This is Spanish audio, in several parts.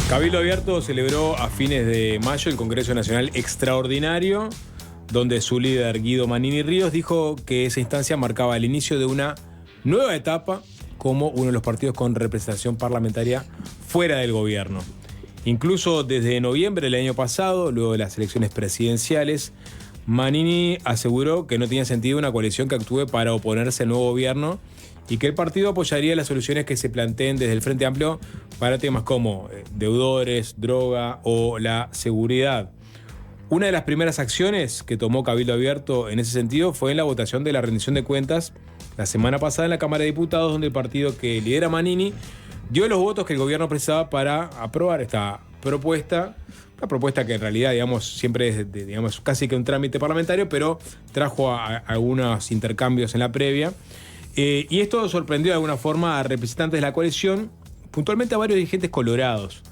Cabildo Abierto celebró a fines de mayo el Congreso Nacional Extraordinario, donde su líder Guido Manini Ríos dijo que esa instancia marcaba el inicio de una nueva etapa como uno de los partidos con representación parlamentaria fuera del gobierno. Incluso desde noviembre del año pasado, luego de las elecciones presidenciales, Manini aseguró que no tenía sentido una coalición que actúe para oponerse al nuevo gobierno y que el partido apoyaría las soluciones que se planteen desde el Frente Amplio para temas como deudores, droga o la seguridad. Una de las primeras acciones que tomó Cabildo Abierto en ese sentido fue en la votación de la rendición de cuentas la semana pasada en la Cámara de Diputados, donde el partido que lidera Manini dio los votos que el gobierno precisaba para aprobar esta propuesta. Una propuesta que en realidad, siempre es casi que un trámite parlamentario, pero trajo a algunos intercambios en la previa. Y esto sorprendió de alguna forma a representantes de la coalición, puntualmente a varios dirigentes colorados.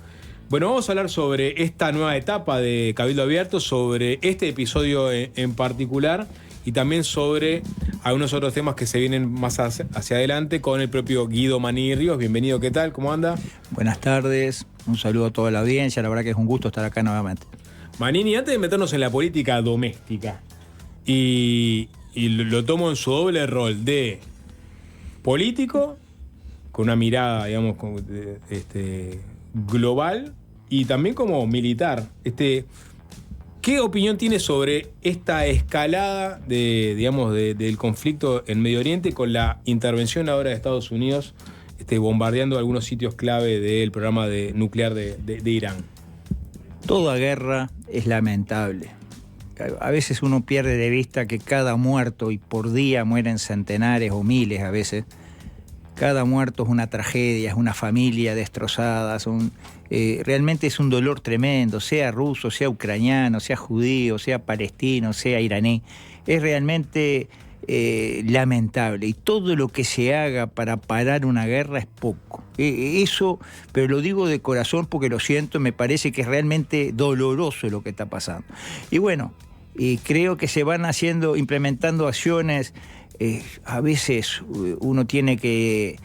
Bueno, vamos a hablar sobre esta nueva etapa de Cabildo Abierto, sobre este episodio en particular y también sobre algunos otros temas que se vienen más hacia adelante con el propio Guido Manini Ríos. Bienvenido, ¿qué tal? ¿Cómo anda? Buenas tardes, un saludo a toda la audiencia, la verdad que es un gusto estar acá nuevamente. Manini, antes de meternos en la política doméstica, y lo tomo en su doble rol de político, con una mirada, global, y también como militar. ¿Qué opinión tiene sobre esta escalada del conflicto en Medio Oriente con la intervención ahora de Estados Unidos bombardeando algunos sitios clave del programa nuclear de Irán? Toda guerra es lamentable. A veces uno pierde de vista que cada muerto, y por día mueren centenares o miles a veces, cada muerto es una tragedia, es una familia destrozada, realmente es un dolor tremendo, sea ruso, sea ucraniano, sea judío, sea palestino, sea iraní. Es realmente lamentable, y todo lo que se haga para parar una guerra es poco. Eso, pero lo digo de corazón porque lo siento, me parece que es realmente doloroso lo que está pasando. Y bueno, creo que se van implementando acciones. A veces uno tiene que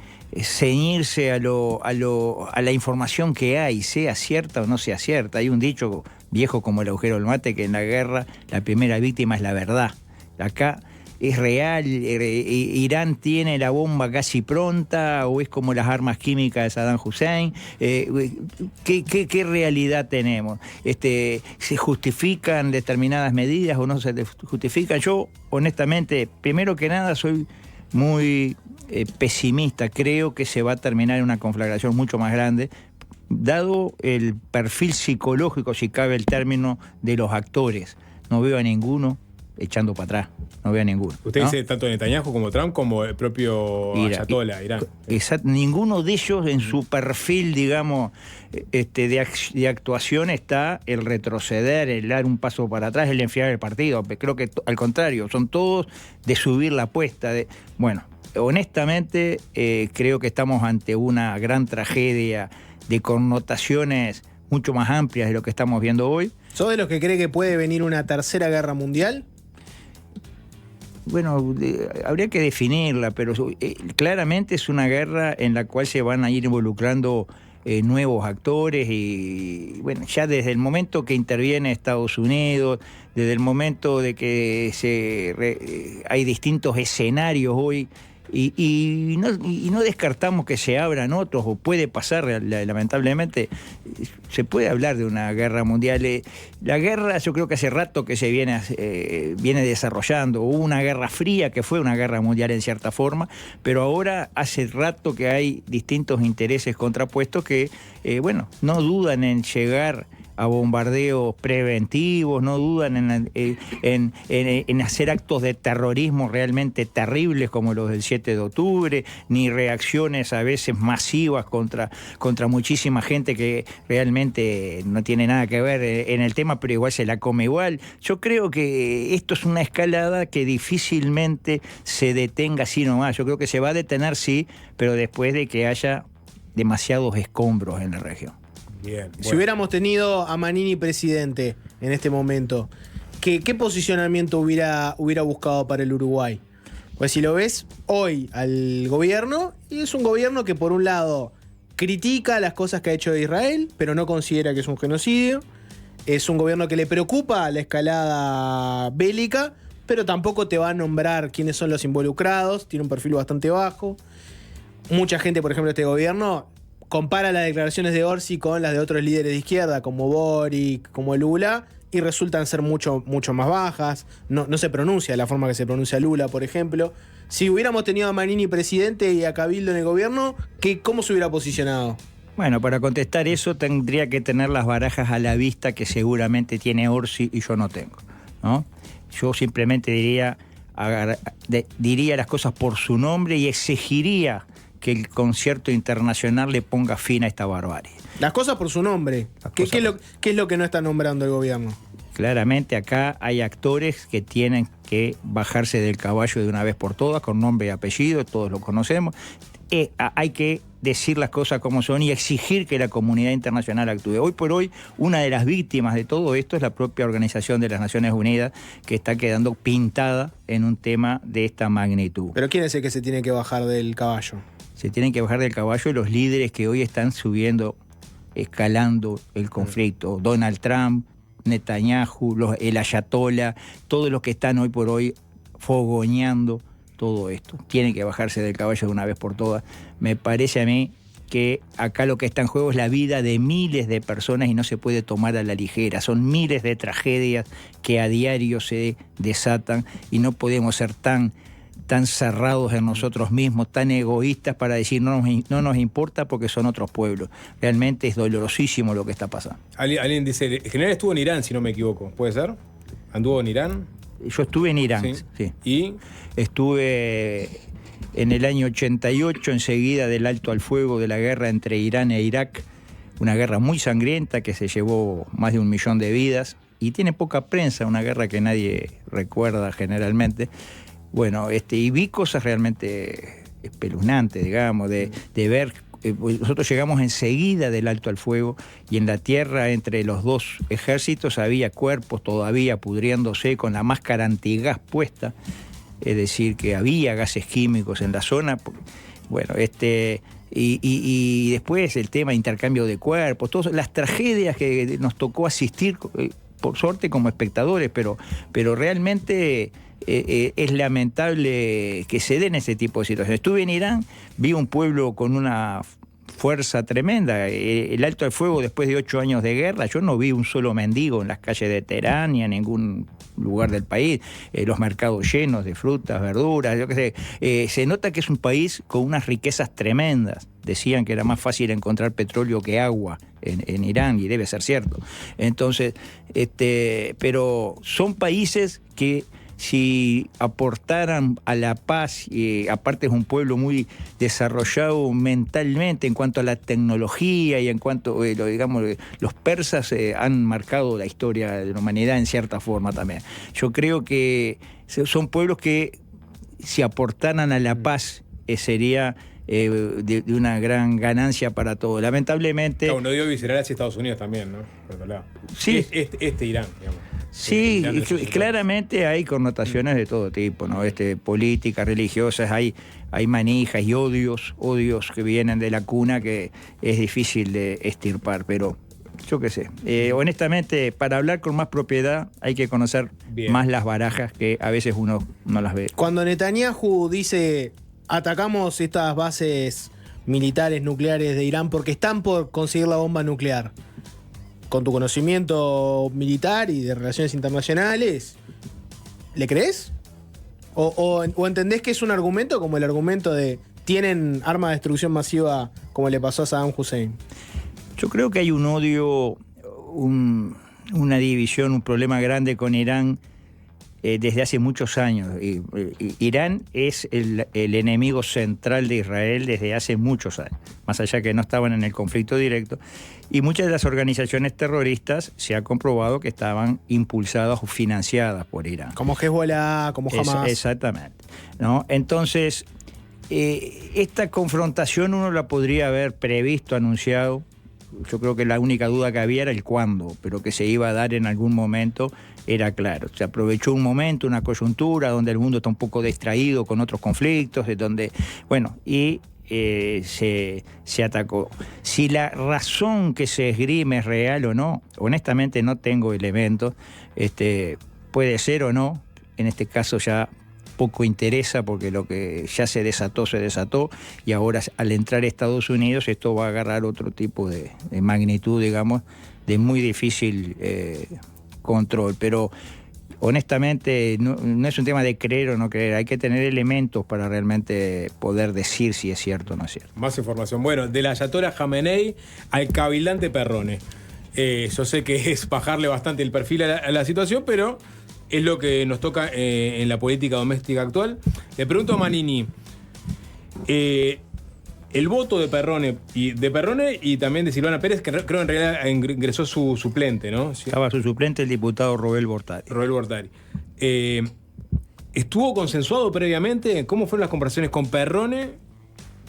ceñirse a la información que hay, sea cierta o no sea cierta. Hay un dicho viejo como el agujero del mate, que en la guerra la primera víctima es la verdad. Acá es real, Irán tiene la bomba casi pronta, o es como las armas químicas de Saddam Hussein. ¿Qué realidad tenemos? ¿Se justifican determinadas medidas o no se justifican? Yo, honestamente, primero que nada, soy muy pesimista. Creo que se va a terminar en una conflagración mucho más grande, dado el perfil psicológico, si cabe el término, de los actores. No veo a ninguno echando para atrás, no veo a ninguno. Usted dice tanto Netanyahu como Trump como el propio Ayatollah, Irán. Ninguno de ellos en su perfil, digamos, de actuación está el retroceder, el dar un paso para atrás, el enfriar el partido. Creo que al contrario, son todos de subir la apuesta. Bueno, honestamente creo que estamos ante una gran tragedia de connotaciones mucho más amplias de lo que estamos viendo hoy. ¿Sos de los que cree que puede venir una tercera guerra mundial? Bueno, habría que definirla, pero claramente es una guerra en la cual se van a ir involucrando nuevos actores, y bueno, ya desde el momento que interviene Estados Unidos, desde el momento de que hay distintos escenarios hoy, y no descartamos que se abran otros, o puede pasar, lamentablemente, se puede hablar de una guerra mundial. La guerra, yo creo que hace rato que se viene desarrollando. Hubo una guerra fría que fue una guerra mundial en cierta forma, pero ahora hace rato que hay distintos intereses contrapuestos que, no dudan en llegar a bombardeos preventivos, no dudan en hacer actos de terrorismo realmente terribles como los del 7 de octubre, ni reacciones a veces masivas contra muchísima gente que realmente no tiene nada que ver en el tema, pero igual se la come igual. Yo creo que esto es una escalada que difícilmente se detenga así nomás. Yo creo que se va a detener, sí, pero después de que haya demasiados escombros en la región. Bien, Si hubiéramos tenido a Manini presidente en este momento, ¿qué posicionamiento hubiera buscado para el Uruguay? Pues si lo ves hoy al gobierno, y es un gobierno que por un lado critica las cosas que ha hecho Israel, pero no considera que es un genocidio. Es un gobierno que le preocupa la escalada bélica, pero tampoco te va a nombrar quiénes son los involucrados. Tiene un perfil bastante bajo. Mucha gente, por ejemplo, de este gobierno compara las declaraciones de Orsi con las de otros líderes de izquierda, como Boric, como Lula, y resultan ser mucho más bajas. No se pronuncia de la forma que se pronuncia Lula, por ejemplo. Si hubiéramos tenido a Manini presidente y a Cabildo en el gobierno, ¿cómo se hubiera posicionado? Bueno, para contestar eso tendría que tener las barajas a la vista que seguramente tiene Orsi y yo no tengo, ¿no? Yo simplemente diría las cosas por su nombre y exigiría que el concierto internacional le ponga fin a esta barbarie. Las cosas por su nombre. ¿Qué es lo que no está nombrando el gobierno? Claramente acá hay actores que tienen que bajarse del caballo de una vez por todas, con nombre y apellido, todos lo conocemos. Hay que decir las cosas como son y exigir que la comunidad internacional actúe. Hoy por hoy, una de las víctimas de todo esto es la propia Organización de las Naciones Unidas, que está quedando pintada en un tema de esta magnitud. ¿Pero quién es el que se tiene que bajar del caballo? Se tienen que bajar del caballo los líderes que hoy están subiendo, escalando el conflicto. Donald Trump, Netanyahu, el Ayatollah, todos los que están hoy por hoy fogoneando todo esto. Tienen que bajarse del caballo de una vez por todas. Me parece a mí que acá lo que está en juego es la vida de miles de personas y no se puede tomar a la ligera. Son miles de tragedias que a diario se desatan y no podemos ser tan cerrados en nosotros mismos, tan egoístas para decir no nos importa porque son otros pueblos. Realmente es dolorosísimo lo que está pasando. Alguien dice, el general estuvo en Irán, si no me equivoco. ¿Puede ser? ¿Anduvo en Irán? Yo estuve en Irán, sí. ¿Y? Estuve en el año 88, enseguida del alto al fuego de la guerra entre Irán e Irak, una guerra muy sangrienta que se llevó más de 1 millón de vidas y tiene poca prensa, una guerra que nadie recuerda generalmente. Bueno, y vi cosas realmente espeluznantes, digamos, de ver. Nosotros llegamos enseguida del alto al fuego y en la tierra entre los dos ejércitos había cuerpos todavía pudriéndose con la máscara antigas puesta, es decir, que había gases químicos en la zona. Bueno, y después el tema de intercambio de cuerpos, todas las tragedias que nos tocó asistir, por suerte como espectadores, pero realmente es lamentable que se den ese tipo de situaciones. Estuve en Irán, vi un pueblo con una fuerza tremenda. El alto al fuego después de 8 años de guerra, yo no vi un solo mendigo en las calles de Teherán ni en ningún lugar del país. Los mercados llenos de frutas, verduras, yo qué sé. Se nota que es un país con unas riquezas tremendas. Decían que era más fácil encontrar petróleo que agua en Irán, y debe ser cierto. Entonces, pero son países que si aportaran a la paz, aparte es un pueblo muy desarrollado mentalmente en cuanto a la tecnología y en cuanto, digamos, los persas han marcado la historia de la humanidad en cierta forma también. Yo creo que son pueblos que si aportaran a la paz sería de una gran ganancia para todos. Lamentablemente... Claro, uno dio visceral hacia Estados Unidos también, ¿no? Por otro lado. Sí. Irán, digamos. Sí, claramente hay connotaciones de todo tipo, ¿no? Políticas, religiosas, hay manijas y odios que vienen de la cuna que es difícil de extirpar, pero yo qué sé. Honestamente, para hablar con más propiedad hay que conocer más las barajas que a veces uno no las ve. Cuando Netanyahu dice atacamos estas bases militares nucleares de Irán porque están por conseguir la bomba nuclear, con tu conocimiento militar y de relaciones internacionales, ¿le crees? ¿O entendés que es un argumento como el argumento de tienen arma de destrucción masiva como le pasó a Saddam Hussein? Yo creo que hay un odio, una división, un problema grande con Irán desde hace muchos años. Irán es el enemigo central de Israel desde hace muchos años, más allá que no estaban en el conflicto directo. Y muchas de las organizaciones terroristas se ha comprobado que estaban impulsadas o financiadas por Irán. Como Hezbollah, como Hamas. Exactamente, ¿no? Entonces, esta confrontación uno la podría haber previsto, anunciado. Yo creo que la única duda que había era el cuándo, pero que se iba a dar en algún momento era claro. Se aprovechó un momento, una coyuntura donde el mundo está un poco distraído con otros conflictos, de donde, bueno, y se atacó. Si la razón que se esgrime es real o no, honestamente no tengo elementos. Puede ser o no, en este caso ya poco interesa porque lo que ya se desató, y ahora al entrar a Estados Unidos esto va a agarrar otro tipo de magnitud, digamos, de muy difícil control. Pero honestamente no es un tema de creer o no creer, hay que tener elementos para realmente poder decir si es cierto o no es cierto. Más información. Bueno, de la Ayatollah Jamenei al cabildante Perrone. Yo sé que es bajarle bastante el perfil a la situación, pero es lo que nos toca en la política doméstica actual. Le pregunto a Manini, el voto de Perrone y también de Silvana Pérez, que creo en realidad ingresó su suplente, ¿no? Estaba su suplente, el diputado Roel Bortari. ¿Estuvo consensuado previamente? ¿Cómo fueron las conversaciones con Perrone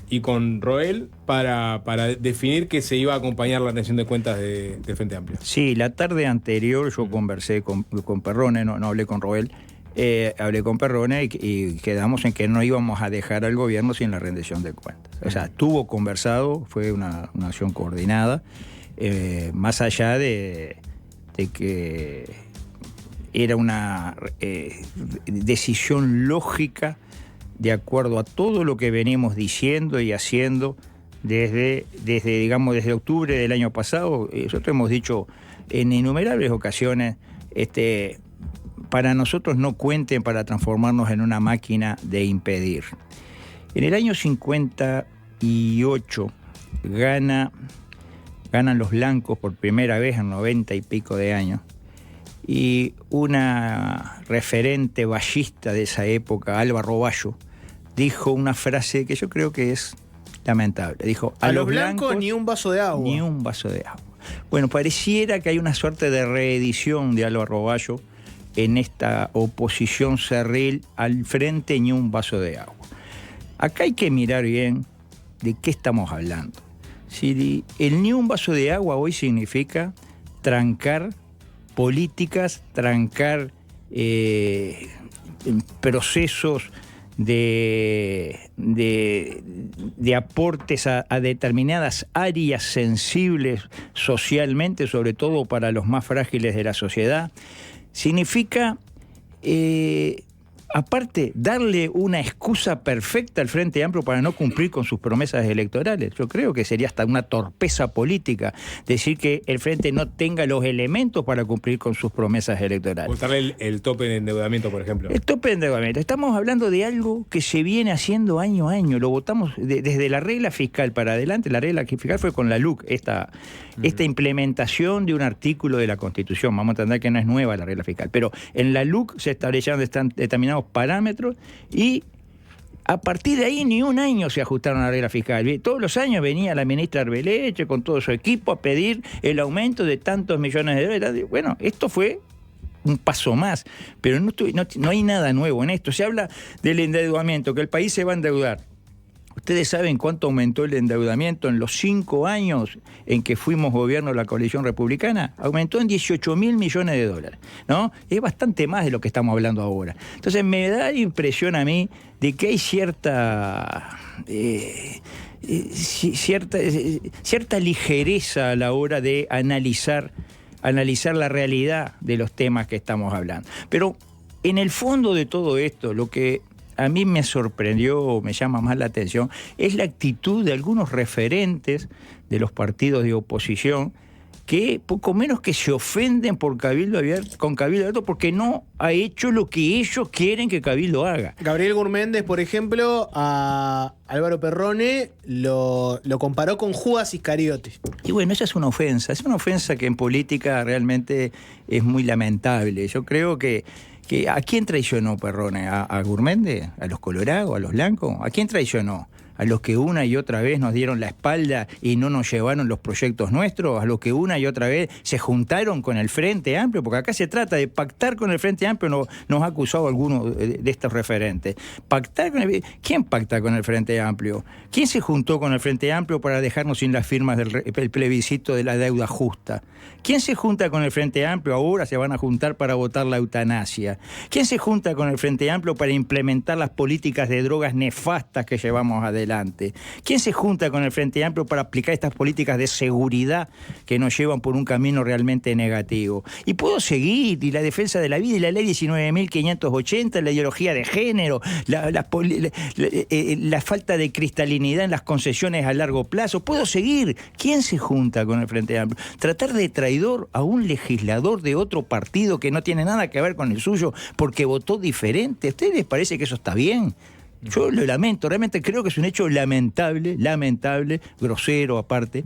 y con Roel para definir que se iba a acompañar la rendición de cuentas del Frente Amplio? Sí, la tarde anterior yo conversé con Perrone, no hablé con Roel. Hablé con Perrone y quedamos en que no íbamos a dejar al gobierno sin la rendición de cuentas. O sea, estuvo conversado, fue una acción coordinada, más allá de que era una decisión lógica de acuerdo a todo lo que venimos diciendo y haciendo desde octubre del año pasado. Nosotros hemos dicho en innumerables ocasiones, para nosotros no cuenten para transformarnos en una máquina de impedir. En el año 58 ganan los blancos por primera vez en 90 y pico de años, y una referente vallista de esa época, Alba Roballo, dijo una frase que yo creo que es lamentable. Dijo, a los blancos ni un vaso de agua. Ni un vaso de agua. Bueno, pareciera que hay una suerte de reedición de Alba Roballo en esta oposición cerril al frente, ni un vaso de agua. Acá hay que mirar bien de qué estamos hablando. Si el ni un vaso de agua hoy significa trancar políticas, trancar procesos de aportes a determinadas áreas sensibles socialmente, sobre todo para los más frágiles de la sociedad. Significa, aparte, darle una excusa perfecta al Frente Amplio para no cumplir con sus promesas electorales. Yo creo que sería hasta una torpeza política decir que el Frente no tenga los elementos para cumplir con sus promesas electorales. Contarle el tope de endeudamiento, por ejemplo. El tope de endeudamiento. Estamos hablando de algo que se viene haciendo año a año. Lo votamos desde la regla fiscal para adelante. La regla fiscal fue con la LUC, esta implementación de un artículo de la Constitución. Vamos a entender que no es nueva la regla fiscal, pero en la LUC se establecieron determinados parámetros y a partir de ahí ni un año se ajustaron a la regla fiscal. Todos los años venía la ministra Arbeleche con todo su equipo a pedir el aumento de tantos millones de dólares. Bueno, esto fue un paso más, pero no hay nada nuevo en esto. Se habla del endeudamiento, que el país se va a endeudar. ¿Ustedes saben cuánto aumentó el endeudamiento en los 5 años en que fuimos gobierno de la coalición republicana? Aumentó en 18.000 millones de dólares, ¿no? Es bastante más de lo que estamos hablando ahora. Entonces me da impresión a mí de que hay cierta ligereza a la hora de analizar la realidad de los temas que estamos hablando. Pero en el fondo de todo esto, lo que a mí me sorprendió, me llama más la atención, es la actitud de algunos referentes de los partidos de oposición que poco menos que se ofenden por Cabildo Abierto porque no ha hecho lo que ellos quieren que Cabildo haga. Gabriel Gurméndez, por ejemplo, a Álvaro Perrone lo comparó con Judas Iscariote. Y bueno, esa es una ofensa que en política realmente es muy lamentable. Yo creo que ¿a quién traicionó Perrone? ¿A Gurméndez? ¿A los colorados? ¿A los blancos? ¿A quién traicionó? ¿A los que una y otra vez nos dieron la espalda y no nos llevaron los proyectos nuestros? ¿A los que una y otra vez se juntaron con el Frente Amplio? Porque acá se trata de pactar con el Frente Amplio, nos ha acusado alguno de estos referentes. ¿Quién pacta con el Frente Amplio? ¿Quién se juntó con el Frente Amplio para dejarnos sin las firmas del plebiscito de la deuda justa? ¿Quién se junta con el Frente Amplio? Ahora se van a juntar para votar la eutanasia. ¿Quién se junta con el Frente Amplio para implementar las políticas de drogas nefastas que llevamos adelante? adelante? ¿Quién se junta con el Frente Amplio para aplicar estas políticas de seguridad que nos llevan por un camino realmente negativo? Y puedo seguir, y la defensa de la vida, y la ley 19.580, la ideología de género, la falta de cristalinidad en las concesiones a largo plazo. Puedo seguir. ¿Quién se junta con el Frente Amplio? Tratar de traidor a un legislador de otro partido que no tiene nada que ver con el suyo porque votó diferente. ¿A ustedes les parece que eso está bien? Yo lo lamento, realmente creo que es un hecho lamentable, grosero aparte.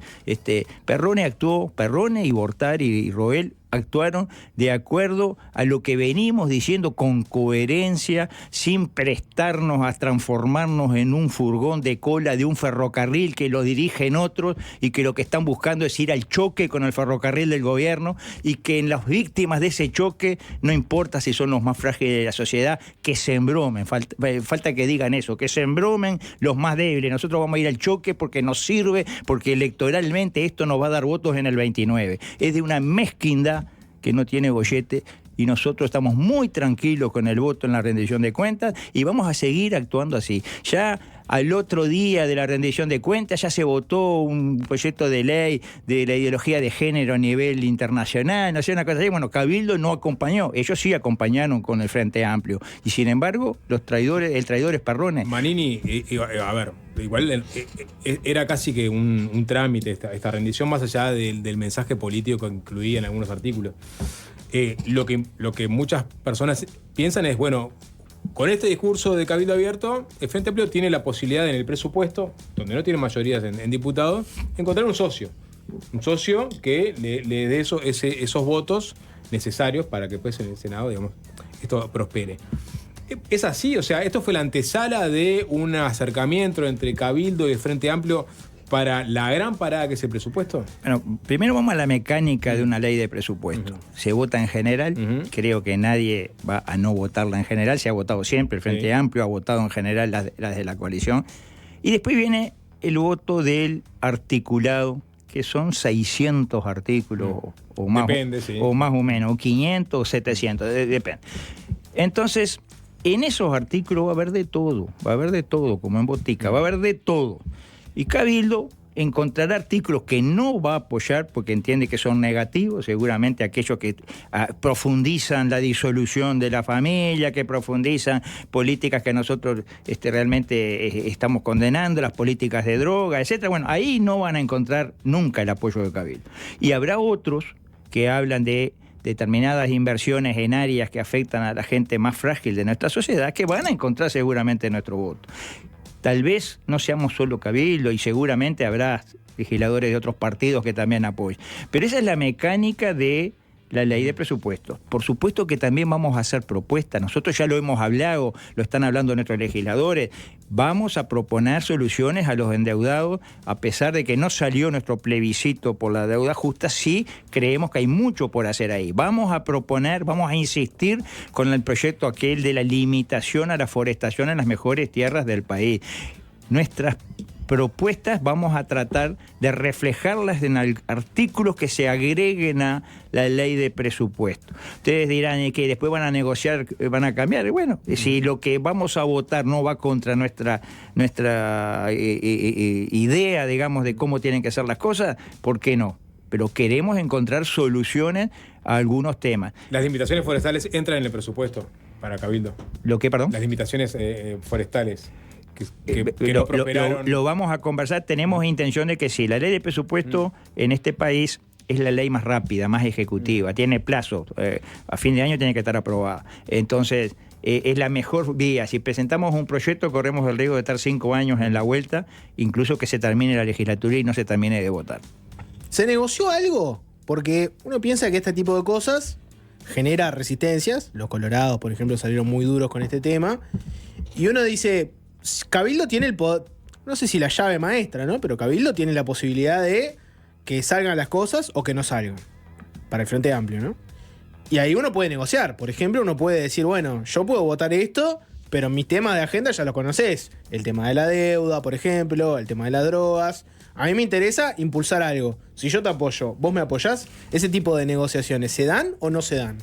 Perrone y Bortari y Roel actuaron de acuerdo a lo que venimos diciendo con coherencia, sin prestarnos a transformarnos en un furgón de cola de un ferrocarril que lo dirigen otros y que lo que están buscando es ir al choque con el ferrocarril del gobierno, y que en las víctimas de ese choque, no importa si son los más frágiles de la sociedad, que se embromen, falta que digan eso, que se embromen los más débiles. Nosotros vamos a ir al choque porque nos sirve, porque electoralmente esto nos va a dar votos en el 29. Es de una mezquindad que no tiene gollete, y nosotros estamos muy tranquilos con el voto en la rendición de cuentas y vamos a seguir actuando así. Ya al otro día de la rendición de cuentas ya se votó un proyecto de ley de la ideología de género a nivel internacional, no sé, una cosa así. Bueno, Cabildo no acompañó, ellos sí acompañaron con el Frente Amplio, y sin embargo el traidor es Perrone. Manini, a ver, igual era casi que un trámite esta rendición, más allá del mensaje político que incluía en algunos artículos. Lo que muchas personas piensan es, bueno, con este discurso de Cabildo Abierto, el Frente Amplio tiene la posibilidad en el presupuesto, donde no tiene mayorías en diputados, encontrar un socio que le dé esos votos necesarios para que pues en el Senado, digamos, esto prospere. ¿Es así? O sea, ¿esto fue la antesala de un acercamiento entre Cabildo y el Frente Amplio para la gran parada que es el presupuesto? Bueno, primero vamos a la mecánica de una ley de presupuesto. Se vota en general, creo que nadie va a no votarla en general, se ha votado siempre, el Frente Amplio ha votado en general las de la coalición, y después viene el voto del articulado, que son 600 artículos o más, depende, o más o menos, o 500 o 700, depende. Entonces, en esos artículos va a haber de todo, como en botica, va a haber de todo. Y Cabildo encontrará artículos que no va a apoyar porque entiende que son negativos, seguramente aquellos que profundizan la disolución de la familia, que profundizan políticas que nosotros realmente estamos condenando, las políticas de droga, etcétera. Bueno, ahí no van a encontrar nunca el apoyo de Cabildo. Y habrá otros que hablan de determinadas inversiones en áreas que afectan a la gente más frágil de nuestra sociedad, que van a encontrar seguramente nuestro voto. Tal vez no seamos solo Cabildo, y seguramente habrá legisladores de otros partidos que también apoyen. Pero esa es la mecánica de la ley de presupuestos. Por supuesto que también vamos a hacer propuestas. Nosotros ya lo hemos hablado, lo están hablando nuestros legisladores. Vamos a proponer soluciones a los endeudados, a pesar de que no salió nuestro plebiscito por la deuda justa, sí creemos que hay mucho por hacer ahí. Vamos a proponer, vamos a insistir con el proyecto aquel de la limitación a la forestación en las mejores tierras del país. Nuestras propuestas vamos a tratar de reflejarlas en artículos que se agreguen a la ley de presupuesto. Ustedes dirán que después van a negociar, van a cambiar. Bueno, si lo que vamos a votar no va contra nuestra idea, digamos, de cómo tienen que ser las cosas, ¿por qué no? Pero queremos encontrar soluciones a algunos temas. ¿Las limitaciones forestales entran en el presupuesto para Cabildo? ¿Lo qué, perdón? Las limitaciones forestales. Que no prosperaron. Lo vamos a conversar, tenemos intención de que sí. La ley de presupuesto en este país es la ley más rápida, más ejecutiva, tiene plazo, a fin de año tiene que estar aprobada. Entonces, es la mejor vía. Si presentamos un proyecto, corremos el riesgo de estar 5 años en la vuelta, incluso que se termine la legislatura y no se termine de votar. ¿Se negoció algo? Porque uno piensa que este tipo de cosas genera resistencias. Los colorados, por ejemplo, salieron muy duros con este tema. Y uno dice, Cabildo tiene el poder, no sé si la llave maestra, ¿no? Pero Cabildo tiene la posibilidad de que salgan las cosas o que no salgan. Para el Frente Amplio, ¿no? Y ahí uno puede negociar. Por ejemplo, uno puede decir, bueno, yo puedo votar esto, pero mis temas de agenda ya los conocés. El tema de la deuda, por ejemplo, el tema de las drogas. A mí me interesa impulsar algo. Si yo te apoyo, ¿vos me apoyás? ¿Ese tipo de negociaciones se dan o no se dan?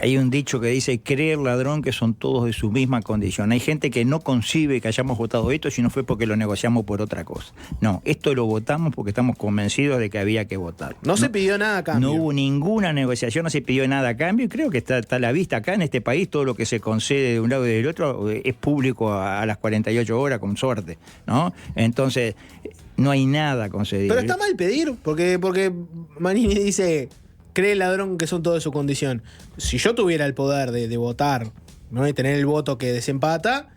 hay un dicho que dice: cree el ladrón que son todos de su misma condición. Hay gente que no concibe que hayamos votado esto si no fue porque lo negociamos por otra cosa. No, esto lo votamos porque estamos convencidos de que había que votar. No se pidió nada a cambio. No hubo ninguna negociación, no se pidió nada a cambio, y creo que está a la vista acá en este país. Todo lo que se concede de un lado y del otro es público a las 48 horas, con suerte, ¿no? Entonces, no hay nada concedido. Pero está mal pedir, porque Manini dice: cree el ladrón que son todos de su condición. Si yo tuviera el poder de votar, ¿no?, de tener el voto que desempata,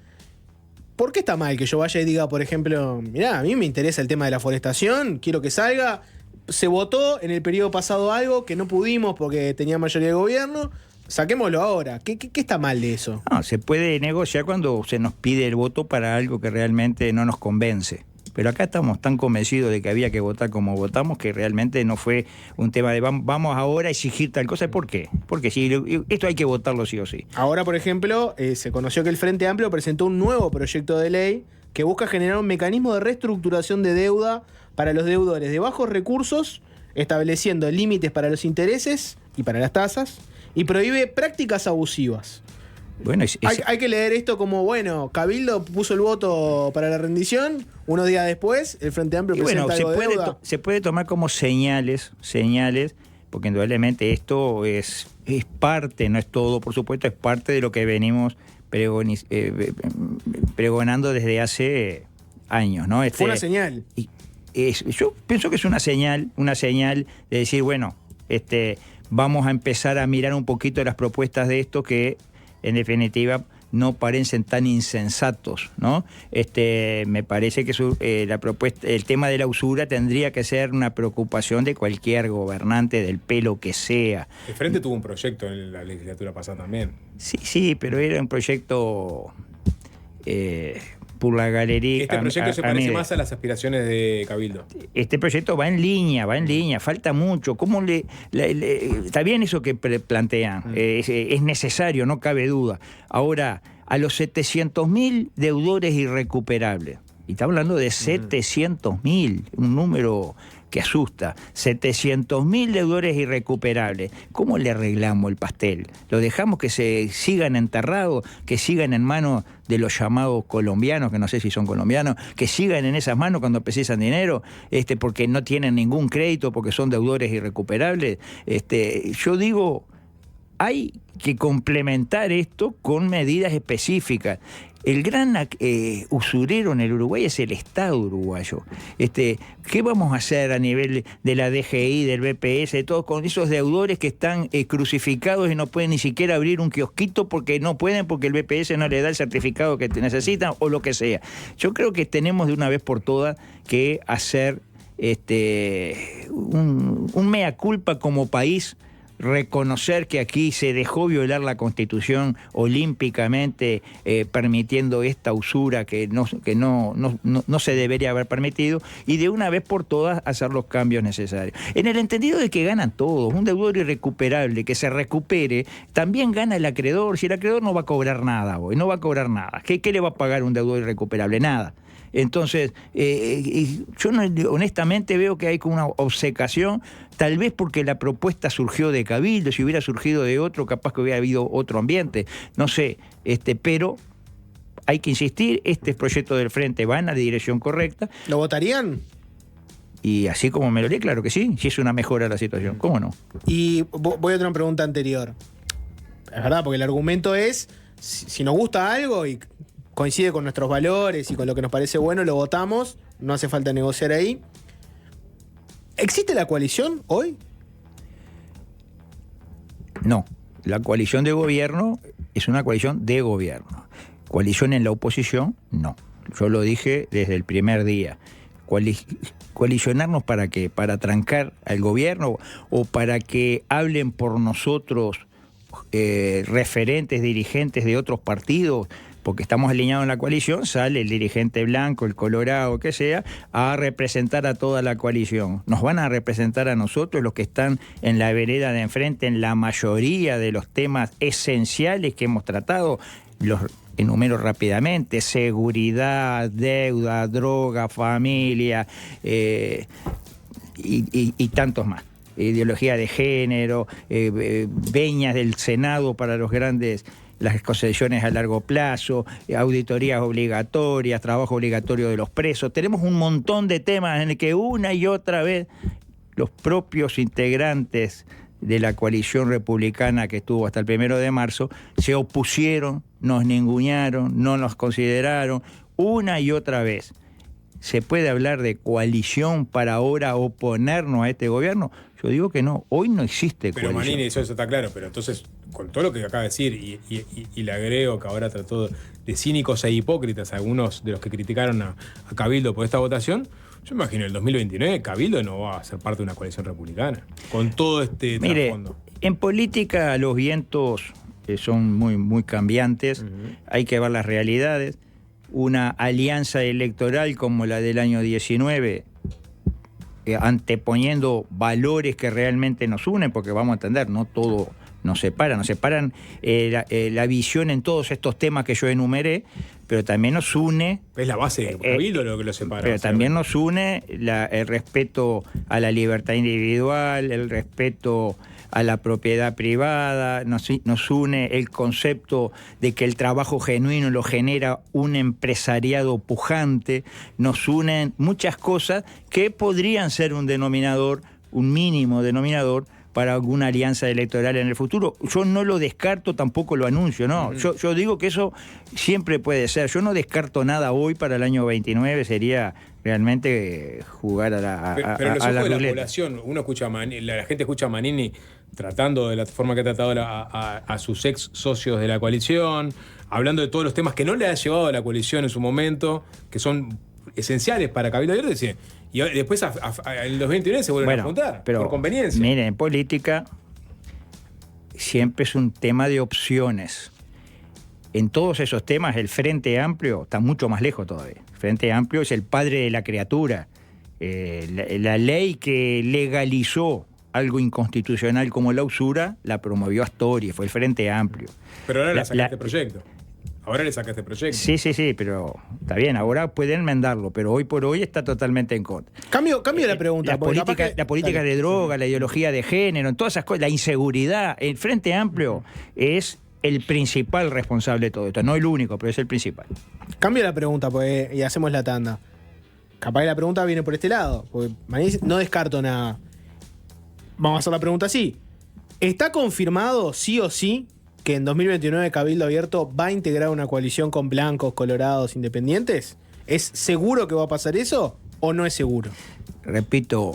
¿por qué está mal que yo vaya y diga, por ejemplo, mirá, a mí me interesa el tema de la forestación, quiero que salga? Se votó en el periodo pasado algo que no pudimos porque tenía mayoría de gobierno, saquémoslo ahora. ¿Qué está mal de eso? No, se puede negociar cuando se nos pide el voto para algo que realmente no nos convence. Pero acá estamos tan convencidos de que había que votar como votamos, que realmente no fue un tema de vamos ahora a exigir tal cosa. ¿Por qué? Porque si esto hay que votarlo sí o sí. Ahora, por ejemplo, se conoció que el Frente Amplio presentó un nuevo proyecto de ley que busca generar un mecanismo de reestructuración de deuda para los deudores de bajos recursos, estableciendo límites para los intereses y para las tasas, y prohíbe prácticas abusivas. Bueno, hay que leer esto como, bueno, Cabildo puso el voto para la rendición, unos días después el Frente Amplio presenta algo de deuda. Se puede tomar como señales, porque indudablemente esto es parte, no es todo, por supuesto, es parte de lo que venimos pregonando desde hace años, ¿no? Fue una señal. Yo pienso que es una señal de decir, bueno, vamos a empezar a mirar un poquito las propuestas de esto que, en definitiva, no parecen tan insensatos, ¿no? Me parece que la propuesta, el tema de la usura tendría que ser una preocupación de cualquier gobernante, del pelo que sea. El Frente tuvo un proyecto en la legislatura pasada también. Sí, pero era un proyecto por la galería. Este proyecto se parece más a las aspiraciones de Cabildo. Este proyecto va en línea, falta mucho. ¿Cómo está bien eso que plantean? Es necesario, no cabe duda. Ahora, a los 700.000 deudores irrecuperables, y está hablando de 700.000, un número que asusta. 700.000 deudores irrecuperables. ¿Cómo le arreglamos el pastel? ¿Lo dejamos que se sigan enterrados, que sigan en manos de los llamados colombianos, que no sé si son colombianos, que sigan en esas manos cuando precisan dinero, porque no tienen ningún crédito, porque son deudores irrecuperables? Yo digo, hay que complementar esto con medidas específicas. El gran usurero en el Uruguay es el Estado uruguayo. ¿Qué vamos a hacer a nivel de la DGI, del BPS, de todos con esos deudores que están crucificados y no pueden ni siquiera abrir un kiosquito porque no pueden, porque el BPS no les da el certificado que necesitan o lo que sea? Yo creo que tenemos de una vez por todas que hacer un mea culpa como país, reconocer que aquí se dejó violar la Constitución olímpicamente, permitiendo esta usura que no se debería haber permitido, y de una vez por todas hacer los cambios necesarios. En el entendido de que ganan todos. Un deudor irrecuperable que se recupere, también gana el acreedor. Si el acreedor no va a cobrar nada hoy, no va a cobrar nada. ¿Qué le va a pagar un deudor irrecuperable? Nada. Entonces, yo honestamente veo que hay como una obcecación, tal vez porque la propuesta surgió de Cabildo. Si hubiera surgido de otro, capaz que hubiera habido otro ambiente, no sé, pero hay que insistir, este proyecto del Frente va en la dirección correcta. ¿Lo votarían? Y así como me lo lee, claro que sí, si es una mejora de la situación, ¿cómo no? Y voy a otra pregunta anterior. Es verdad, porque el argumento es, si nos gusta algo y coincide con nuestros valores y con lo que nos parece bueno, lo votamos, no hace falta negociar ahí. ¿Existe la coalición hoy? No, la coalición de gobierno es una coalición de gobierno. Coalición en la oposición, no. Yo lo dije desde el primer día. ¿Coalicionarnos para qué? ¿Para trancar al gobierno o para que hablen por nosotros referentes, dirigentes de otros partidos? Porque estamos alineados en la coalición, sale el dirigente blanco, el colorado, que sea, a representar a toda la coalición. Nos van a representar a nosotros, los que están en la vereda de enfrente, en la mayoría de los temas esenciales que hemos tratado. Los enumero rápidamente: seguridad, deuda, droga, familia, y tantos más. ideología de género, veñas del Senado para las concesiones a largo plazo, auditorías obligatorias, trabajo obligatorio de los presos. Tenemos un montón de temas en el que una y otra vez los propios integrantes de la coalición republicana que estuvo hasta el 1 de marzo se opusieron, nos ningunearon, no nos consideraron, una y otra vez. ¿Se puede hablar de coalición para ahora oponernos a este gobierno? Yo digo que no, hoy no existe pero coalición. Manini, eso está claro, pero entonces, con todo lo que acaba de decir, y le agrego que ahora trató de cínicos e hipócritas a algunos de los que criticaron a Cabildo por esta votación, yo imagino el 2029 Cabildo no va a ser parte de una coalición republicana, con todo este trasfondo. En política los vientos son muy, muy cambiantes, hay que ver las realidades. Una alianza electoral como la del año 19, anteponiendo valores que realmente nos unen, porque vamos a entender, no todo nos separan la visión en todos estos temas que yo enumeré, pero también nos une... Es la base de Cabildo lo que lo separa. Pero también nos une el respeto a la libertad individual, el respeto a la propiedad privada, nos une el concepto de que el trabajo genuino lo genera un empresariado pujante, nos unen muchas cosas que podrían ser un mínimo denominador para alguna alianza electoral en el futuro. Yo no lo descarto, tampoco lo anuncio, no. Yo digo que eso siempre puede ser. Yo no descarto nada hoy para el año 29, sería realmente jugar a la Pero en los ojos de la ruleta. población, uno escucha la gente escucha a Manini tratando de la forma que ha tratado a sus ex socios de la coalición, hablando de todos los temas que no le ha llevado a la coalición en su momento, que son esenciales para Cabildo Abierto, y después en el 2029 se vuelven a juntar, pero, por conveniencia. Miren, en política siempre es un tema de opciones. En todos esos temas el Frente Amplio está mucho más lejos todavía. El Frente Amplio es el padre de la criatura. La ley que legalizó algo inconstitucional como la usura la promovió Astori, fue el Frente Amplio. Pero ahora le sacaste proyecto. Ahora le sacaste proyecto. Sí, pero está bien, ahora pueden enmendarlo, pero hoy por hoy está totalmente en contra. Cambio la pregunta. La política de droga, la ideología de género, en todas esas cosas, la inseguridad. El Frente Amplio es el principal responsable de todo esto. No el único, pero es el principal. Cambio la pregunta y hacemos la tanda. Capaz que la pregunta viene por este lado. Porque no descarto nada. Vamos a hacer la pregunta así. ¿Está confirmado, sí o sí, que en 2029 Cabildo Abierto va a integrar una coalición con blancos, colorados, independientes? ¿Es seguro que va a pasar eso o no es seguro? Repito,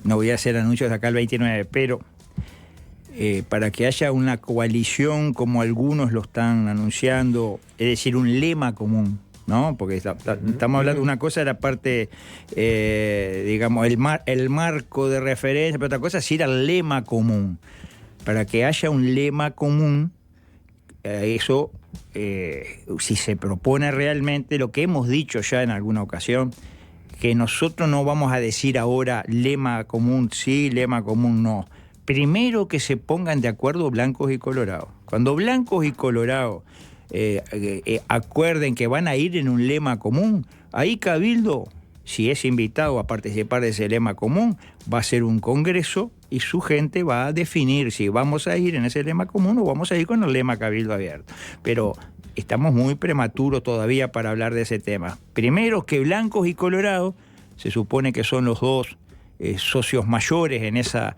no voy a hacer anuncios de acá al 29, pero para que haya una coalición como algunos lo están anunciando, es decir, un lema común, ¿no? Porque estamos hablando de una cosa, de la parte, digamos, el marco de referencia, pero otra cosa es ir al lema común. Para que haya un lema común, eso, si se propone realmente, lo que hemos dicho ya en alguna ocasión, que nosotros no vamos a decir ahora lema común sí, lema común no. Primero que se pongan de acuerdo blancos y colorados. Cuando blancos y colorados acuerden que van a ir en un lema común, ahí Cabildo, si es invitado a participar de ese lema común, va a hacer un congreso y su gente va a definir si vamos a ir en ese lema común o vamos a ir con el lema Cabildo Abierto. Pero estamos muy prematuros todavía para hablar de ese tema. Primero que blancos y colorados, se supone que son los dos socios mayores en esa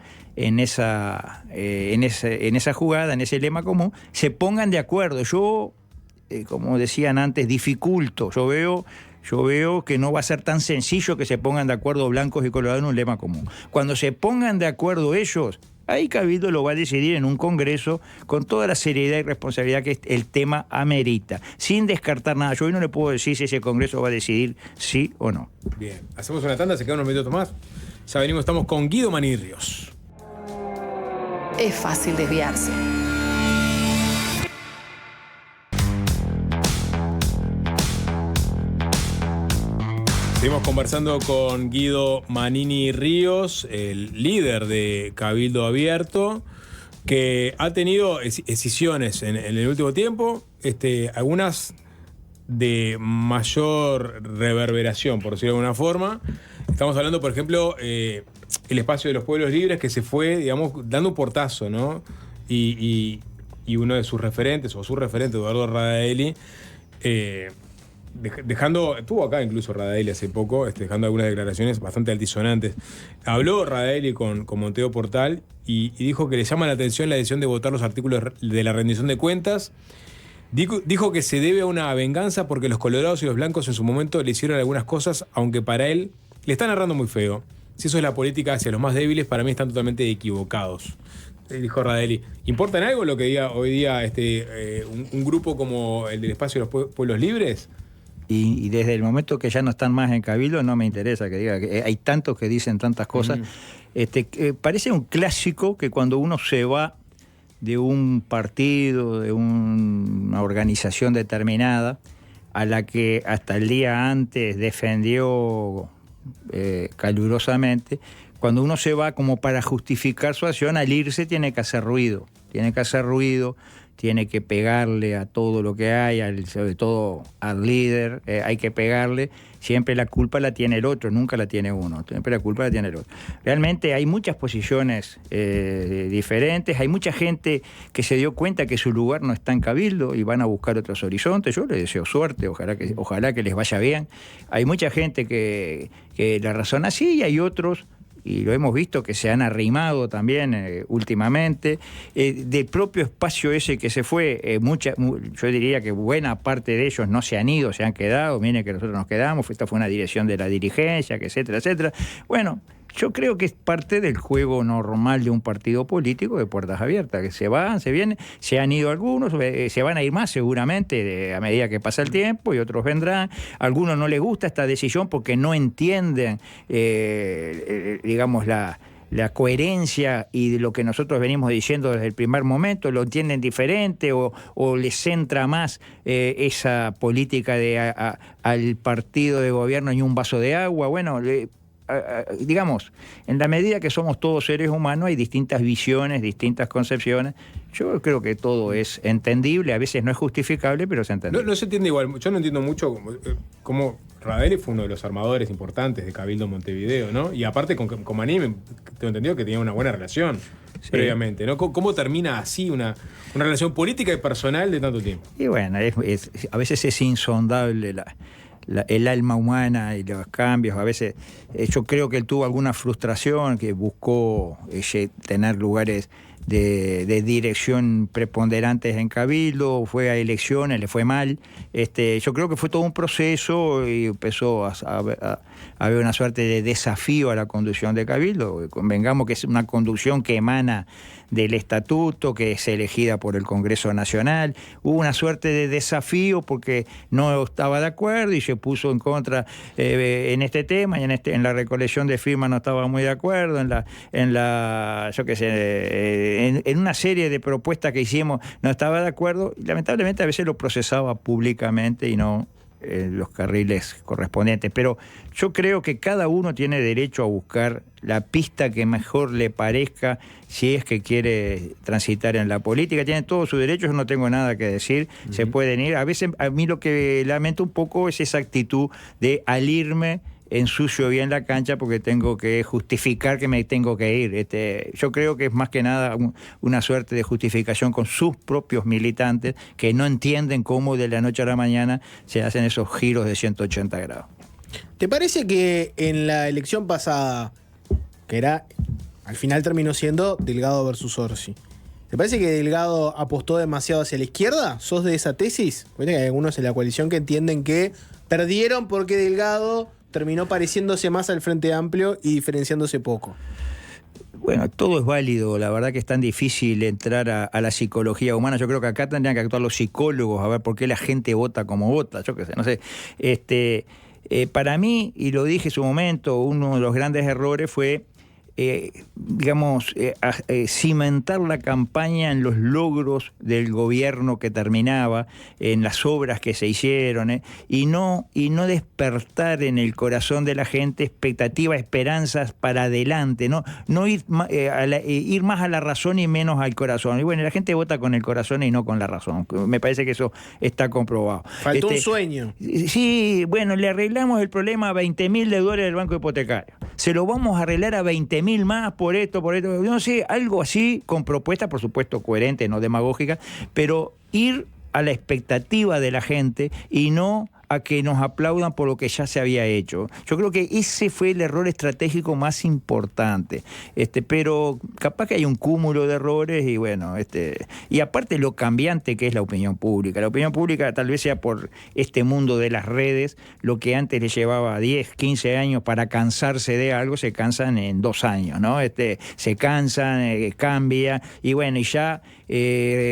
jugada, en ese lema común, se pongan de acuerdo. Yo, como decían antes, dificulto. Yo veo que no va a ser tan sencillo que se pongan de acuerdo blancos y colorados en un lema común. Cuando se pongan de acuerdo ellos, ahí Cabildo lo va a decidir en un congreso con toda la seriedad y responsabilidad que el tema amerita, sin descartar nada. Yo hoy no le puedo decir si ese congreso va a decidir sí o no. Bien, hacemos una tanda, se quedan unos minutos más. Ya venimos, estamos con Guido Manini Ríos. Es fácil desviarse. Seguimos conversando con Guido Manini Ríos, el líder de Cabildo Abierto, que ha tenido decisiones en el último tiempo, algunas de mayor reverberación, por decirlo de alguna forma. Estamos hablando, por ejemplo, el espacio de los pueblos libres que se fue, digamos, dando un portazo, ¿no? Y uno de sus referentes, o su referente, Eduardo Radaeli, estuvo acá incluso Radaeli hace poco, dejando algunas declaraciones bastante altisonantes. Habló Radaeli con Monteo Portal y dijo que le llama la atención la decisión de votar los artículos de la rendición de cuentas. Dijo que se debe a una venganza porque los colorados y los blancos en su momento le hicieron algunas cosas, aunque para él le están narrando muy feo. Si eso es la política hacia los más débiles, para mí están totalmente equivocados. Dijo Radaeli. ¿Importa en algo lo que diga hoy día un grupo como el del Espacio de los Pueblos Libres? Y desde el momento que ya no están más en Cabildo, no me interesa que diga que hay tantos que dicen tantas cosas. Parece un clásico que cuando uno se va de un partido, de una organización determinada, a la que hasta el día antes defendió calurosamente, cuando uno se va como para justificar su acción, al irse tiene que hacer ruido, tiene que pegarle a todo lo que hay, sobre todo al líder, hay que pegarle. Siempre la culpa la tiene el otro, nunca la tiene uno, siempre la culpa la tiene el otro. Realmente hay muchas posiciones diferentes, hay mucha gente que se dio cuenta que su lugar no está en Cabildo y van a buscar otros horizontes. Yo les deseo suerte, ojalá que les vaya bien. Hay mucha gente que la razona así y hay otros, y lo hemos visto, que se han arrimado también últimamente. Del propio espacio ese que se fue, yo diría que buena parte de ellos no se han ido, se han quedado. Miren que nosotros nos quedamos, esta fue una dirección de la dirigencia, que etcétera, etcétera. Bueno, yo creo que es parte del juego normal de un partido político de puertas abiertas, que se van, se vienen, se han ido algunos, se van a ir más seguramente a medida que pasa el tiempo y otros vendrán. A algunos no les gusta esta decisión porque no entienden, digamos, la coherencia y de lo que nosotros venimos diciendo desde el primer momento, lo entienden diferente o les centra más esa política de al partido de gobierno y un vaso de agua. Bueno, digamos, en la medida que somos todos seres humanos hay distintas visiones, distintas concepciones. Yo creo que todo es entendible, a veces no es justificable, pero se entiende. No se entiende igual, yo no entiendo mucho cómo Radaeli fue uno de los armadores importantes de Cabildo Montevideo, ¿no? Y aparte con Maní, tengo entendido que tenía una buena relación previamente, ¿no? ¿Cómo termina así una relación política y personal de tanto tiempo? Y bueno, a veces es insondable el alma humana y los cambios. A veces yo creo que él tuvo alguna frustración, que buscó tener lugares de dirección preponderantes en Cabildo, fue a elecciones, le fue mal. Yo creo que fue todo un proceso y empezó a haber una suerte de desafío a la conducción de Cabildo. Convengamos que es una conducción que emana del estatuto, que es elegida por el Congreso Nacional. Hubo una suerte de desafío porque no estaba de acuerdo y se puso en contra en este tema, y en la recolección de firmas no estaba muy de acuerdo, en una serie de propuestas que hicimos no estaba de acuerdo, y lamentablemente a veces lo procesaba públicamente y no los carriles correspondientes. Pero yo creo que cada uno tiene derecho a buscar la pista que mejor le parezca si es que quiere transitar en la política. Tienen todos sus derechos, yo no tengo nada que decir, se pueden ir. A veces a mí lo que lamento un poco es esa actitud de al irme ensucio bien la cancha porque tengo que justificar que me tengo que ir. Yo creo que es más que nada una suerte de justificación con sus propios militantes que no entienden cómo de la noche a la mañana se hacen esos giros de 180 grados. ¿Te parece que en la elección pasada, que al final terminó siendo Delgado versus Orsi, ¿te parece que Delgado apostó demasiado hacia la izquierda? ¿Sos de esa tesis? Porque hay algunos en la coalición que entienden que perdieron porque Delgado terminó pareciéndose más al Frente Amplio y diferenciándose poco. Bueno, todo es válido. La verdad que es tan difícil entrar a la psicología humana. Yo creo que acá tendrían que actuar los psicólogos a ver por qué la gente vota como vota. Yo qué sé, no sé. Para mí, y lo dije en su momento, uno de los grandes errores fue cimentar la campaña en los logros del gobierno que terminaba, en las obras que se hicieron, y no despertar en el corazón de la gente expectativas, esperanzas para adelante, no ir más a la razón y menos al corazón. Y bueno, la gente vota con el corazón y no con la razón. Me parece que eso está comprobado. Faltó un sueño. Sí, bueno, le arreglamos el problema a 20.000 deudores del Banco Hipotecario. Se lo vamos a arreglar a 20.000 20.000 más por esto, no sé, algo así, con propuestas, por supuesto, coherentes, no demagógicas, pero ir a la expectativa de la gente y no a que nos aplaudan por lo que ya se había hecho. Yo creo que ese fue el error estratégico más importante. Pero capaz que hay un cúmulo de errores y bueno, y aparte lo cambiante que es la opinión pública. La opinión pública tal vez sea por este mundo de las redes, lo que antes le llevaba 10, 15 años para cansarse de algo, se cansan en 2 años, ¿no? Se cansan, cambia, y bueno, y ya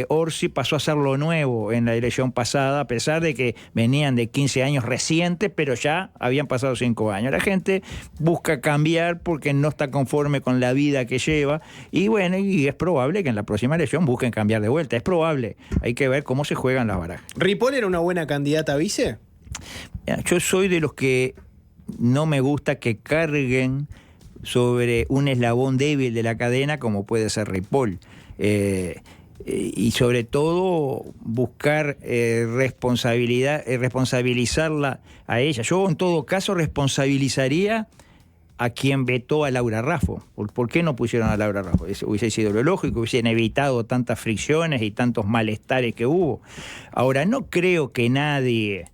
Orsi pasó a ser lo nuevo en la elección pasada, a pesar de que venían de 15 años recientes, pero ya habían pasado 5 años. La gente busca cambiar porque no está conforme con la vida que lleva, y bueno, y es probable que en la próxima elección busquen cambiar de vuelta. Es probable, hay que ver cómo se juegan las barajas. ¿Ripoll era una buena candidata a vice? Yo soy de los que no me gusta que carguen sobre un eslabón débil de la cadena como puede ser Ripoll. Y sobre todo buscar responsabilizarla a ella. Yo en todo caso responsabilizaría a quien vetó a Laura Raffo. ¿Por qué no pusieron a Laura Raffo? Eso hubiese sido lo lógico, hubiesen evitado tantas fricciones y tantos malestares que hubo. Ahora, no creo que nadie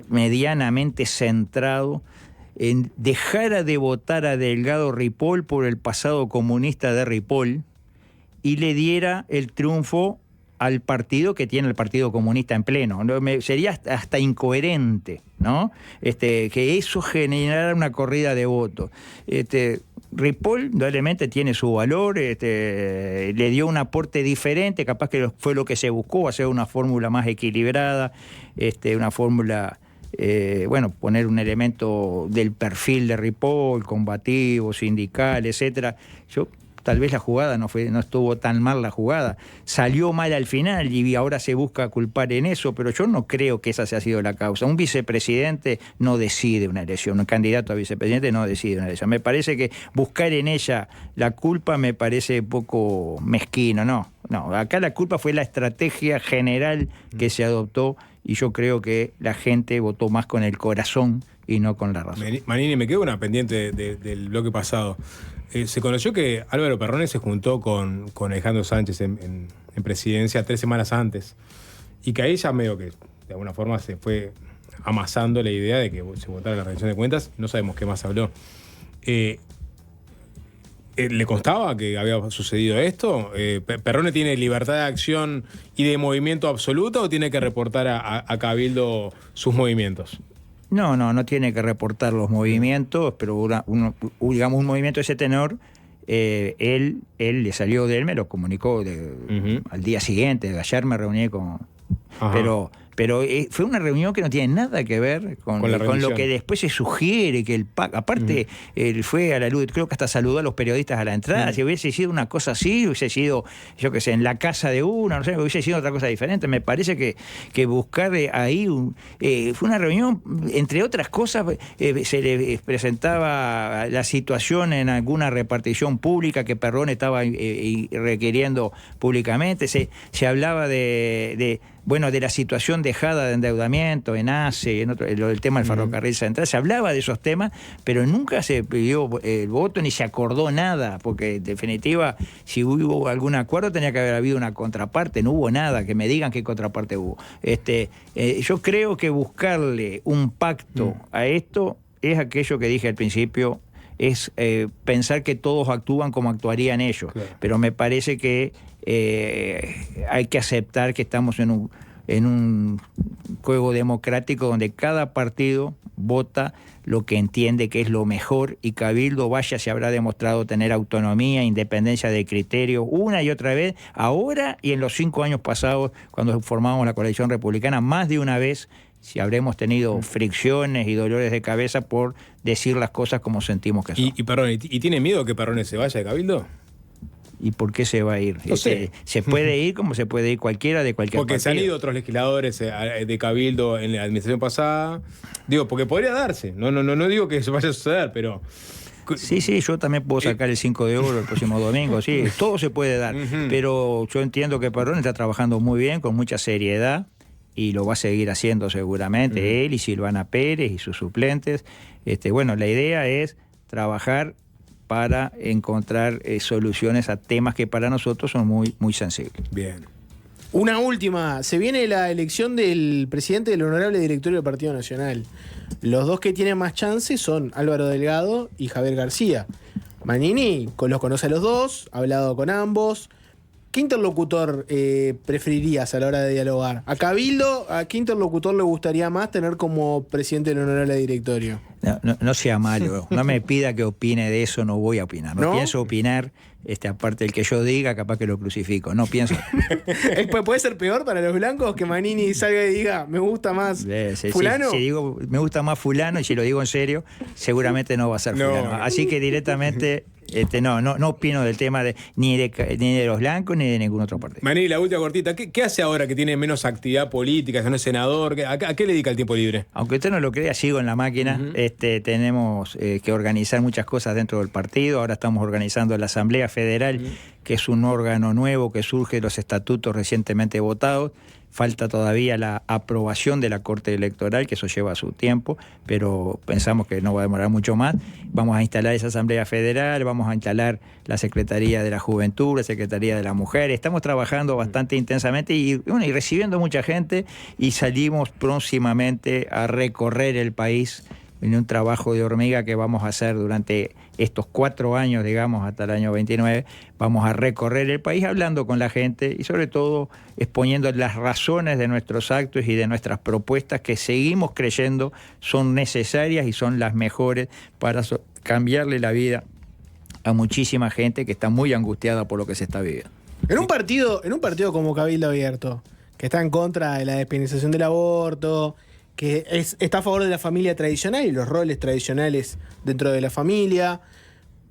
medianamente centrado dejara de votar a Delgado Ripoll por el pasado comunista de Ripoll y le diera el triunfo al partido que tiene el Partido Comunista en pleno. Sería hasta incoherente, ¿no? Que eso generara una corrida de votos. Ripoll indudablemente tiene su valor, le dio un aporte diferente, capaz que fue lo que se buscó, hacer una fórmula más equilibrada, una fórmula... poner un elemento del perfil de Ripoll, combativo, sindical, etcétera. Tal vez la jugada no estuvo tan mal la jugada. Salió mal al final y ahora se busca culpar en eso, pero yo no creo que esa haya sido la causa. Un vicepresidente no decide una elección, un candidato a vicepresidente no decide una elección. Me parece que buscar en ella la culpa me parece poco mezquino, no. Acá la culpa fue la estrategia general que se adoptó y yo creo que la gente votó más con el corazón y no con la razón. Manini, me quedo una pendiente del bloque pasado. Se conoció que Álvaro Perrone se juntó con Alejandro Sánchez en presidencia 3 semanas antes y que ahí ya medio que de alguna forma se fue amasando la idea de que se votara la rendición de cuentas. No sabemos qué más habló. ¿Le constaba que había sucedido esto? ¿Perrone tiene libertad de acción y de movimiento absoluta o tiene que reportar a Cabildo sus movimientos? No tiene que reportar los movimientos, pero digamos un movimiento de ese tenor, él le salió de él, me lo comunicó al día siguiente. Ayer me reuní con... Pero fue una reunión que no tiene nada que ver con lo que después se sugiere, que el PAC... Aparte, él fue a la luz, creo que hasta saludó a los periodistas a la entrada. Si hubiese sido una cosa así, hubiese sido, yo qué sé, en la casa de uno, no sé, hubiese sido otra cosa diferente. Me parece que buscar ahí... fue una reunión, entre otras cosas, se le presentaba la situación en alguna repartición pública que Perrone estaba requiriendo públicamente. Se hablaba de la situación dejada de endeudamiento en ACE, el tema del ferrocarril central, se hablaba de esos temas, pero nunca se pidió el voto ni se acordó nada, porque en definitiva, si hubo algún acuerdo tenía que haber habido una contraparte, no hubo nada, que me digan qué contraparte hubo. Yo creo que buscarle un pacto a esto es aquello que dije al principio, es pensar que todos actúan como actuarían ellos, claro. Pero me parece que hay que aceptar que estamos en un juego democrático donde cada partido vota lo que entiende que es lo mejor, y Cabildo, se habrá demostrado tener autonomía, independencia de criterio una y otra vez, ahora y en los 5 años pasados cuando formamos la coalición republicana, más de una vez si habremos tenido fricciones y dolores de cabeza por decir las cosas como sentimos que son. ¿Y tiene miedo que Perrone se vaya de Cabildo? ¿Y por qué se va a ir? No sé. Se puede ir como se puede ir cualquiera de cualquier porque partido. Se han ido otros legisladores de Cabildo en la administración pasada. Digo, porque podría darse. No digo que eso vaya a suceder, pero... Sí, yo también puedo sacar el 5 de oro el próximo domingo, sí, todo se puede dar. Pero yo entiendo que Perrone está trabajando muy bien, con mucha seriedad, y lo va a seguir haciendo seguramente, él y Silvana Pérez y sus suplentes. La idea es trabajar para encontrar soluciones a temas que para nosotros son muy, muy sensibles. Bien. Una última, se viene la elección del presidente del honorable directorio del Partido Nacional. Los dos que tienen más chances son Álvaro Delgado y Javier García. Manini los conoce a los dos, ha hablado con ambos. ¿Qué interlocutor preferirías a la hora de dialogar? ¿A Cabildo, a qué interlocutor le gustaría más tener como presidente del honorable directorio? No sea malo, no me pida que opine de eso, no voy a opinar. No pienso opinar, aparte del que yo diga, capaz que lo crucifico. No pienso. ¿Puede ser peor para los blancos que Manini salga y diga, me gusta más fulano? Si digo, me gusta más fulano, y si lo digo en serio, seguramente no va a ser fulano. Así que directamente... No opino del tema ni de los blancos ni de ningún otro partido. Manini, la última cortita. ¿Qué hace ahora que tiene menos actividad política, que no es senador? ¿A qué le dedica el tiempo libre? Aunque usted no lo crea, sigo en la máquina. Tenemos que organizar muchas cosas dentro del partido. Ahora estamos organizando la Asamblea Federal, que es un órgano nuevo que surge de los estatutos recientemente votados. Falta todavía la aprobación de la Corte Electoral, que eso lleva su tiempo, pero pensamos que no va a demorar mucho más. Vamos a instalar esa Asamblea Federal, vamos a instalar la Secretaría de la Juventud, la Secretaría de la Mujer. Estamos trabajando bastante intensamente y recibiendo mucha gente, y salimos próximamente a recorrer el país en un trabajo de hormiga que vamos a hacer durante estos 4 años, digamos, hasta el año 29. Vamos a recorrer el país hablando con la gente y sobre todo exponiendo las razones de nuestros actos y de nuestras propuestas, que seguimos creyendo son necesarias y son las mejores para cambiarle la vida a muchísima gente que está muy angustiada por lo que se está viviendo. En un partido como Cabildo Abierto, que está en contra de la despenalización del aborto, que está a favor de la familia tradicional y los roles tradicionales dentro de la familia,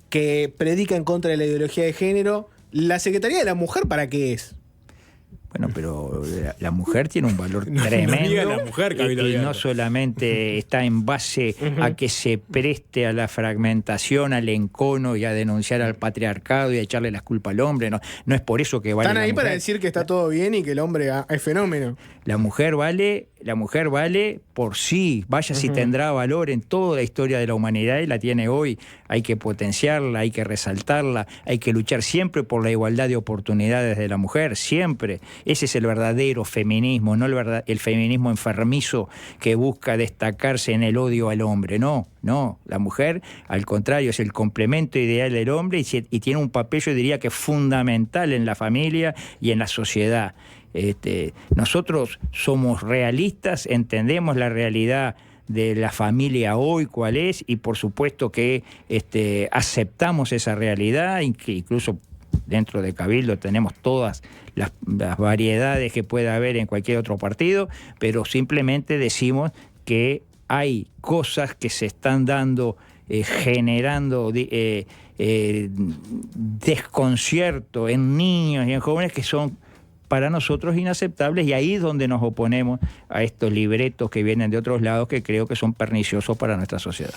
que predica en contra de la ideología de género, ¿la Secretaría de la Mujer para qué es? Bueno, pero la mujer tiene un valor tremendo, la mujer, y no solamente está en base a que se preste a la fragmentación, al encono y a denunciar al patriarcado y a echarle las culpas al hombre. No es por eso que vale. Están ahí la para mujer. decir que está todo bien y que el hombre es fenómeno. La mujer vale por sí, vaya si tendrá valor en toda la historia de la humanidad, y la tiene hoy. Hay que potenciarla, hay que resaltarla, hay que luchar siempre por la igualdad de oportunidades de la mujer, siempre. Ese es el verdadero feminismo, no el feminismo enfermizo que busca destacarse en el odio al hombre. No, la mujer, al contrario, es el complemento ideal del hombre y tiene un papel, yo diría que fundamental en la familia y en la sociedad. Nosotros somos realistas, entendemos la realidad de la familia hoy cuál es, y por supuesto que aceptamos esa realidad, incluso dentro de Cabildo tenemos todas las variedades que pueda haber en cualquier otro partido, pero simplemente decimos que hay cosas que se están dando, generando desconcierto en niños y en jóvenes que son para nosotros inaceptables, y ahí es donde nos oponemos a estos libretos que vienen de otros lados, que creo que son perniciosos para nuestra sociedad.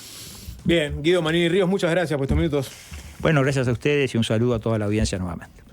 Bien, Guido Manini Ríos, muchas gracias por estos minutos. Bueno, gracias a ustedes y un saludo a toda la audiencia nuevamente.